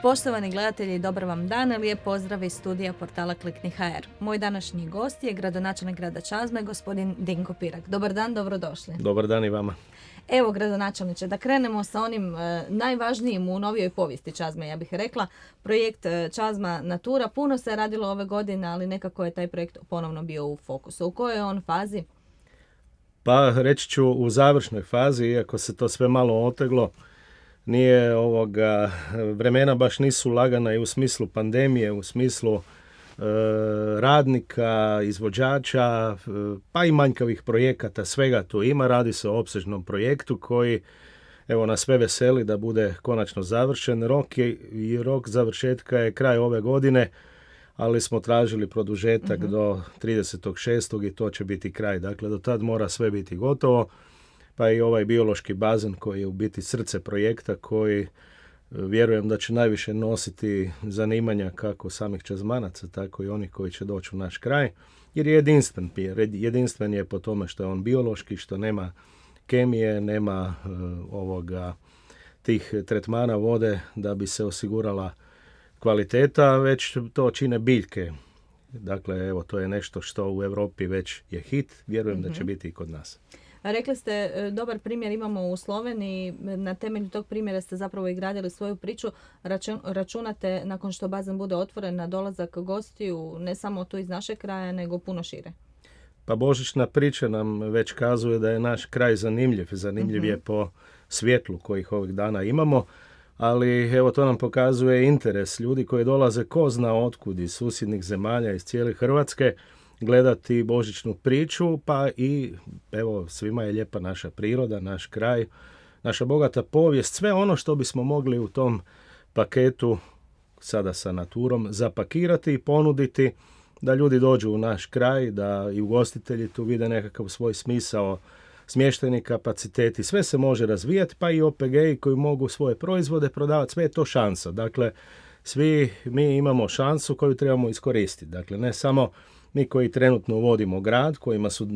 Poštovani gledatelji, dobar vam dan, lijep pozdrav iz studija portala Klikni.hr. Moj današnji gost je gradonačelnik grada Čazme, gospodin Dinko Pirak. Dobar dan, dobrodošli. Dobar dan i vama. Evo, gradonačelniče, da krenemo sa onim najvažnijim u novijoj povijesti Čazme, ja bih rekla. Projekt Čazma Natura. Puno se radilo ove godine, ali nekako je taj projekt ponovno bio u fokusu. U kojoj je on fazi? Pa reći ću u završnoj fazi, iako se to sve malo oteglo, nije vremena baš nisu lagana i u smislu pandemije, u smislu radnika, izvođača, pa i manjkavih projekata, svega tu ima. Radi se o opsežnom projektu koji nas sve veseli da bude konačno završen. Rok završetka je kraj ove godine, ali smo tražili produžetak do 30.6. i to će biti kraj. Dakle, do tad mora sve biti gotovo. Pa i ovaj biološki bazen koji je u biti srce projekta, koji vjerujem da će najviše nositi zanimanja kako samih Čazmanaca, tako i onih koji će doći u naš kraj. Jer je jedinstven. Jedinstven je po tome što je on biološki, što nema kemije, nema tih tretmana vode da bi se osigurala kvaliteta, već to čine biljke. Dakle, evo, to je nešto što u Europi već je hit. Vjerujem da će biti i kod nas. Rekli ste, dobar primjer imamo u Sloveniji, na temelju tog primjera ste zapravo i gradili svoju priču. Računate nakon što bazen bude otvoren na dolazak gostiju, ne samo tu iz našeg kraja, nego puno šire? Pa božićna priča nam već kazuje da je naš kraj zanimljiv. Zanimljiv je po svjetlu kojih ovih dana imamo, ali evo to nam pokazuje interes ljudi koji dolaze ko zna otkud iz susjednih zemalja, iz cijele Hrvatske, gledati božićnu priču, pa i evo svima je lijepa naša priroda, naš kraj, naša bogata povijest, sve ono što bismo mogli u tom paketu sada sa Naturom zapakirati i ponuditi da ljudi dođu u naš kraj, da i ugostitelji tu vide nekakav svoj smisao, smještajni kapaciteti, sve se može razvijati, pa i OPG-i koji mogu svoje proizvode prodavati, sve je to šansa. Dakle, svi mi imamo šansu koju trebamo iskoristiti. Dakle, ne samo mi koji trenutno vodimo grad, kojima su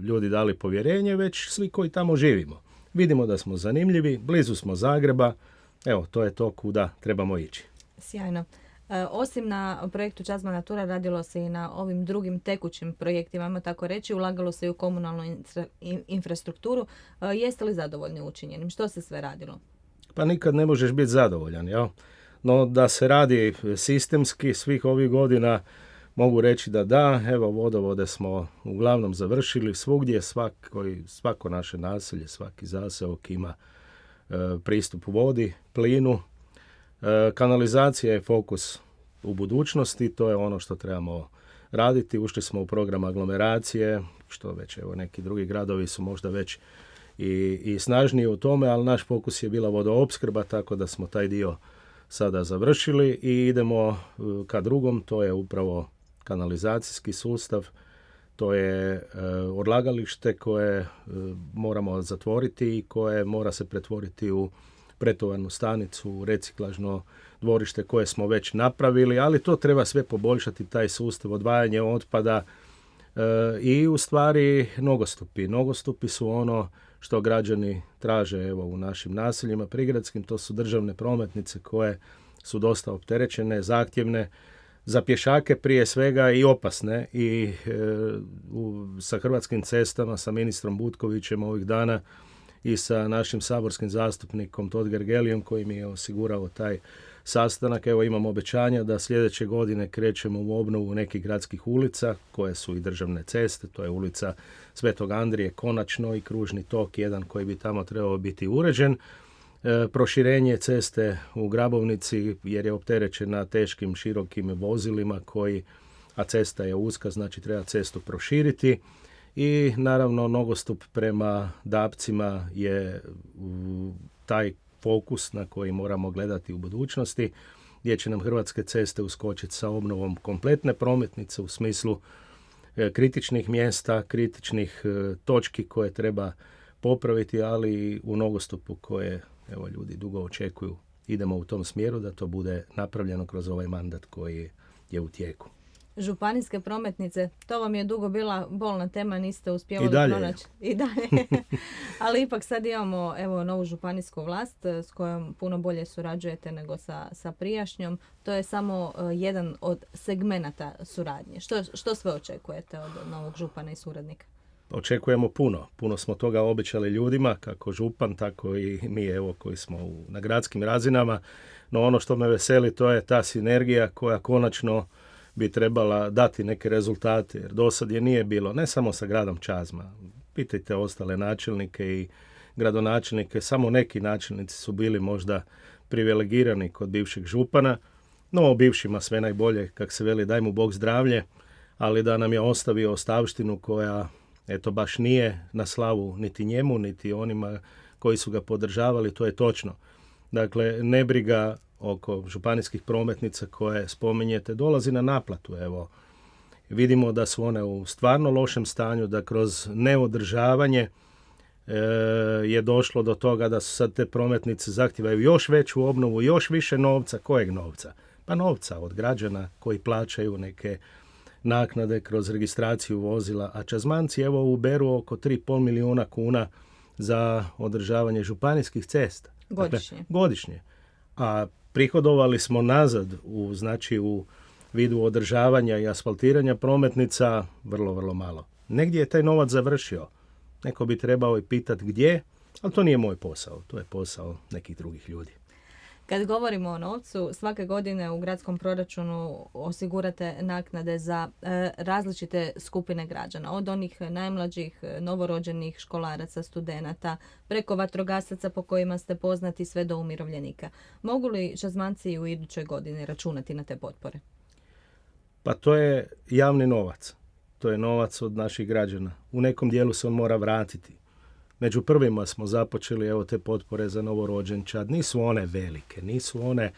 ljudi dali povjerenje, već svi koji tamo živimo. Vidimo da smo zanimljivi, blizu smo Zagreba, evo, to je to kuda trebamo ići. Sjajno. Osim na projektu Čazma Natura, radilo se i na ovim drugim tekućim projektima, ajmo tako reći, ulagalo se i u komunalnu infrastrukturu. Jeste li zadovoljni učinjenim? Što se sve radilo? Pa nikad ne možeš biti zadovoljan, jel? No da se radi sistemski svih ovih godina, mogu reći da, evo vodovode smo uglavnom završili, svugdje svako naše naselje, svaki zaseok ima pristup vodi, plinu. Kanalizacija je fokus u budućnosti, to je ono što trebamo raditi. Ušli smo u program aglomeracije, što već evo neki drugi gradovi su možda već i snažniji u tome, ali naš fokus je bila vodoopskrba, tako da smo taj dio sada završili i idemo ka drugom, to je upravo kanalizacijski sustav, to je odlagalište koje moramo zatvoriti i koje mora se pretvoriti u pretovarnu stanicu, reciklažno dvorište koje smo već napravili, ali to treba sve poboljšati, taj sustav odvajanja otpada i u stvari nogostupi. Nogostupi su ono što građani traže evo, u našim naseljima prigradskim, to su državne prometnice koje su dosta opterećene, zahtjevne, za pješake prije svega i opasne i sa Hrvatskim cestama, sa ministrom Butkovićem ovih dana i sa našim saborskim zastupnikom Totgergelijem koji mi je osigurao taj sastanak. Evo imam obećanja da sljedeće godine krećemo u obnovu nekih gradskih ulica koje su i državne ceste, to je ulica Svetog Andrije konačno i kružni tok jedan koji bi tamo trebao biti uređen. Proširenje ceste u Grabovnici jer je opterećena teškim širokim vozilima a cesta je uska, znači treba cestu proširiti. I naravno nogostup prema Dapcima je taj fokus na koji moramo gledati u budućnosti, gdje će nam Hrvatske ceste uskočiti sa obnovom kompletne prometnice u smislu kritičnih mjesta, kritičnih točki koje treba popraviti, ali i u nogostupu koje evo, ljudi dugo očekuju. Idemo u tom smjeru da to bude napravljeno kroz ovaj mandat koji je u tijeku. Županijske prometnice, to vam je dugo bila bolna tema, niste uspjevali I dalje. pronaći. I dalje. Ali ipak sad imamo evo, novu županijsku vlast s kojom puno bolje surađujete nego sa prijašnjom. To je samo jedan od segmenata suradnje. Što sve očekujete od novog župana i suradnika? Očekujemo puno. Puno smo toga obećali ljudima, kako župan, tako i mi evo koji smo na gradskim razinama. No ono što me veseli to je ta sinergija koja konačno bi trebala dati neke rezultate. Jer do sad je nije bilo, ne samo sa gradom Čazma. Pitajte ostale načelnike i gradonačelnike. Samo neki načelnici su bili možda privilegirani kod bivšeg župana. No o bivšima sve najbolje, kak se veli, daj mu Bog zdravlje. Ali da nam je ostavio ostavštinu koja eto baš nije na slavu niti njemu, niti onima koji su ga podržavali, to je točno. Dakle, nebriga oko županijskih prometnica koje spominjete dolazi na naplatu. Evo, vidimo da su one u stvarno lošem stanju, da kroz neodržavanje je došlo do toga da su sad te prometnice zahtijevaju još veću obnovu, još više novca. Kojeg novca? Pa novca od građana koji plaćaju neke naknade kroz registraciju vozila, a Čazmanci evo uberu oko 3,5 milijuna kuna za održavanje županijskih cesta. Godišnje. Dakle, godišnje. A prihodovali smo nazad u vidu održavanja i asfaltiranja prometnica vrlo, vrlo malo. Negdje je taj novac završio. Neko bi trebao i pitati gdje, ali to nije moj posao. To je posao nekih drugih ljudi. Kad govorimo o novcu, svake godine u gradskom proračunu osigurate naknade za različite skupine građana. Od onih najmlađih, novorođenih, školaraca, studenata, preko vatrogasaca po kojima ste poznati sve do umirovljenika. Mogu li Čazmanci u idućoj godini računati na te potpore? Pa to je javni novac. To je novac od naših građana. U nekom dijelu se on mora vratiti. Među prvima smo započeli evo te potpore za novorođenčad. Nisu one velike, nisu one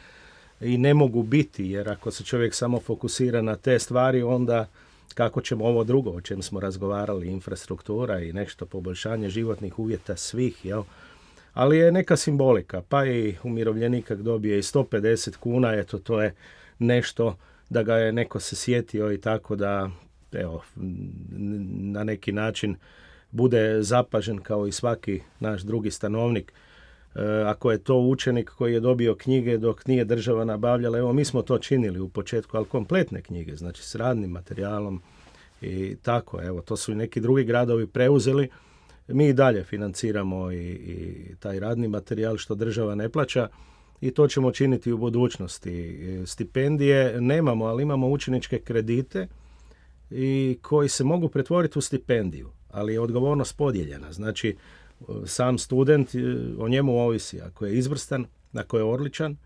i ne mogu biti, jer ako se čovjek samo fokusira na te stvari, onda kako ćemo ovo drugo o čem smo razgovarali, infrastruktura i nešto poboljšanje životnih uvjeta svih, jel? Ali je neka simbolika, pa i umirovljenik kak dobije i 150 kuna, eto to je nešto da ga je neko se sjetio i tako da evo, na neki način bude zapažen kao i svaki naš drugi stanovnik. Ako je to učenik koji je dobio knjige dok nije država nabavljala, evo mi smo to činili u početku, ali kompletne knjige, znači s radnim materijalom i tako, evo to su i neki drugi gradovi preuzeli. Mi i dalje financiramo i taj radni materijal što država ne plaća i to ćemo činiti u budućnosti. Stipendije nemamo, ali imamo učeničke kredite i koji se mogu pretvoriti u stipendiju, ali je odgovornost podijeljena. Znači, sam student, o njemu ovisi. Ako je izvrstan, ako je odličan,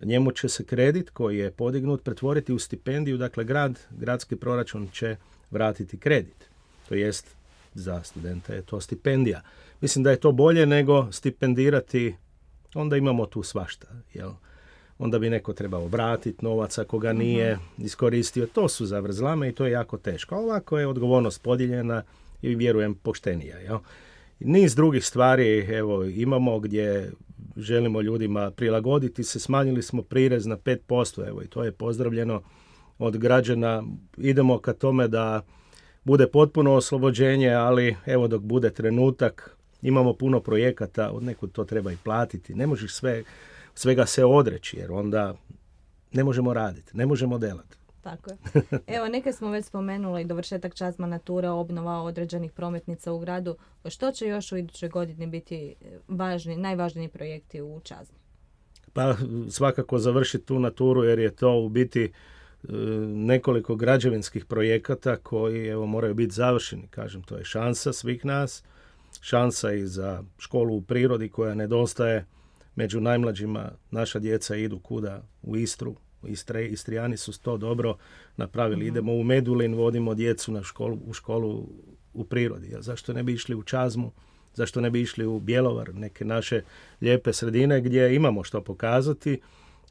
njemu će se kredit koji je podignut pretvoriti u stipendiju. Dakle, gradski proračun će vratiti kredit. To jest, za studenta je to stipendija. Mislim da je to bolje nego stipendirati, onda imamo tu svašta, jel? Onda bi neko trebao vratiti novac ako ga nije iskoristio. To su zavrzlame i to je jako teško. A ovako je odgovornost podijeljena i vjerujem poštenija. Jel? Niz drugih stvari evo, imamo gdje želimo ljudima prilagoditi se. Smanjili smo prirez na 5%, evo, i to je pozdravljeno od građana. Idemo ka tome da bude potpuno oslobođenje, ali evo dok bude trenutak, imamo puno projekata, od nekud to treba i platiti. Ne možeš svega se odreći, jer onda ne možemo raditi, ne možemo delati. Tako je. Evo, neke smo već spomenuli, dovršetak Čazma tura, obnova određenih prometnica u gradu. Što će još u idućoj godini biti najvažniji projekti u Čazmi? Pa svakako završiti tu naturu, jer je to u biti nekoliko građevinskih projekata koji evo moraju biti završeni. Kažem, to je šansa svih nas, šansa i za školu u prirodi koja nedostaje. Među najmlađima naša djeca idu kuda? U Istru. Istrijani su to dobro napravili. Idemo u Medulin, vodimo djecu u školu u prirodi. A zašto ne bi išli u Čazmu? Zašto ne bi išli u Bjelovar? Neke naše lijepe sredine gdje imamo što pokazati.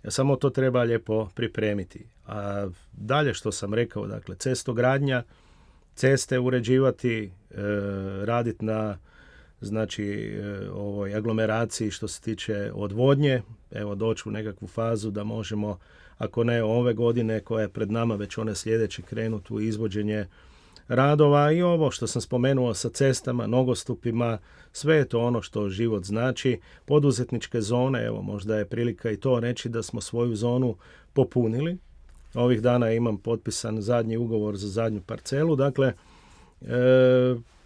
Samo to treba lijepo pripremiti. A dalje što sam rekao, dakle, cestogradnja, ceste uređivati, raditi na ovoj aglomeraciji što se tiče odvodnje, evo doći u nekakvu fazu da možemo, ako ne ove godine koja je pred nama, već one sljedeće krenuti u izvođenje radova i ovo što sam spomenuo sa cestama, nogostupima, sve je to ono što život znači. Poduzetničke zone, evo možda je prilika i to reći da smo svoju zonu popunili. Ovih dana imam potpisan zadnji ugovor za zadnju parcelu, dakle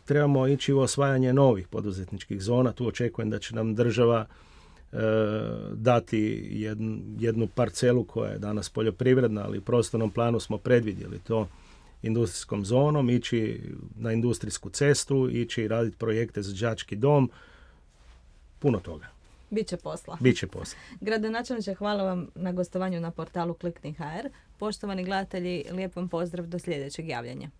trebamo ići u osvajanje novih poduzetničkih zona. Tu očekujem da će nam država dati jednu parcelu koja je danas poljoprivredna, ali u prostornom planu smo predvidjeli to industrijskom zonom, ići na industrijsku cestu, ići raditi projekte za đački dom, puno toga. Biće posla. Biće posla. Gradonačelniče, hvala vam na gostovanju na portalu Klikni.hr. Poštovani gledatelji, lijep vam pozdrav do sljedećeg javljanja.